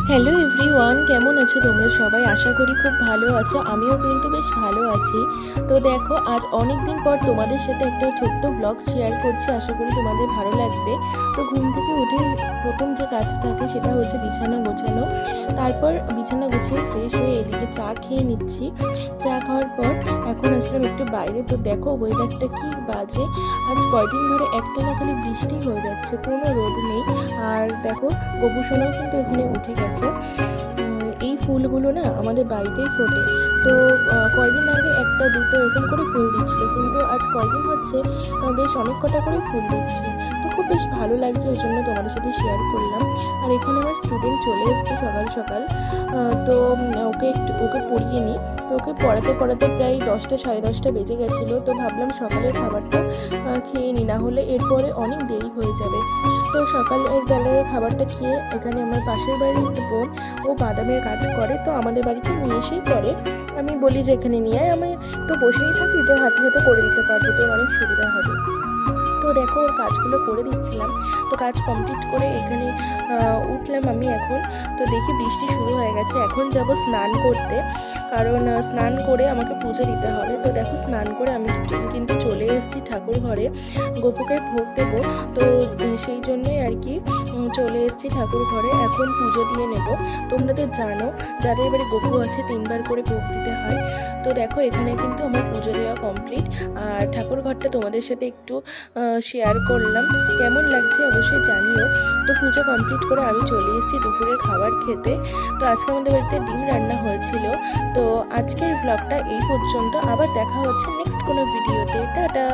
Hello everyone, কেমন আছো তোমরা সবাই? আশা করি খুব ভালো আছো। আমিও কিন্তু বেশ ভালো আছি। তো দেখো, আজ অনেক দিন পর তোমাদের সাথে একটা ছোট্ট ব্লগ শেয়ার করছি। আশা করি তোমাদের ভালো লাগবে। তো ঘুম থেকে উঠে প্রথম যে কাজটা থাকে সেটা হচ্ছে বিছানা গোছানো। তারপর বিছানা গুছিয়ে ফ্রেশ হয়ে এদিকে চা খেয়ে নিচ্ছি। চা খাওয়ার পর এখন আসলাম একটু বাইরে। তো দেখো ওয়েদারটা কি বাজে। আজ কয়দিন ধরে একটানা খালি বৃষ্টি হয়ে যাচ্ছে, কোনো রোদ নেই। আর দেখো গোপুসোনাও কিন্তু এখানে উঠে গেছে। এই ফুলগুলো না আমাদের বাড়িতেই ফোটে। তো কয়দিন আগে একটা দুটো এরকম করে ফুল দিচ্ছিল, কিন্তু আজ কয়দিন হচ্ছে বেশ অনেক কটা করে ফুল দিচ্ছে। তো খুব বেশ ভালো লাগছে, ওই জন্য তোমাদের সাথে শেয়ার করলাম। আর এখানে আমার স্টুডেন্ট চলে এসছে সকাল সকাল। তো ওকে পড়িয়ে নিই। তো ওকে পড়াতে পড়াতে প্রায় 10টা সাড়ে 10টা বেজে গেছিলো। তো ভাবলাম সকালের খাবারটা খেয়ে নিই, না হলে এরপরে অনেক দেরি হয়ে যাবে। তো সকালের বেলায় খাবারটা খেয়ে এখানে আমার পাশের বাড়ির একটা বোন, ও বাদামের কাজ করে, তো আমাদের বাড়িতে নিয়ে এসেই করে। আমি বলি যে এখানে নিয়ে আয়, আমি তো বসেই থাকি, তো হাতে হাতে করে দিতে পারবো, তো অনেক সুবিধা হবে। তো দেখো ওর কাজগুলো করে দিচ্ছিলাম। তো কাজ কমপ্লিট করে এখানে উঠলাম আমি এখন। তো দেখি বৃষ্টি শুরু হয়ে গেছে। এখন যাব স্নান করতে, কারণ স্নান করে আমাকে পুজো দিতে হবে। তো দেখো স্নান করে আমি কিন্তু চলে এসেছি ঠাকুর ঘরে, গোপুকে ভোগ দেবো। তো সেই জন্যই আর কি চলে এসেছি ঠাকুর ঘরে। এখন পুজো দিয়ে নেব। তোমরা তো জানো যাদের এবারে গোপু আছে 3বার করে ভোগ দিতে হয়। তো দেখো এখানে কিন্তু আমার পুজো দেওয়া কমপ্লিট। আর ঠাকুর ঘরটা তোমাদের সাথে একটু শেয়ার করলাম। কেমন লাগছে অবশ্যই জানিও। তো পুজো কমপ্লিট করে আমি চলে এসেছি দুপুরের খাবার খেতে। তো আজকে আমাদের বাড়িতে ডিম রান্না হয়েছিল। তো আজকের ব্লগটা এই পর্যন্ত। আবার দেখা হচ্ছে নেক্সট কোনো ভিডিওতে। টাটা।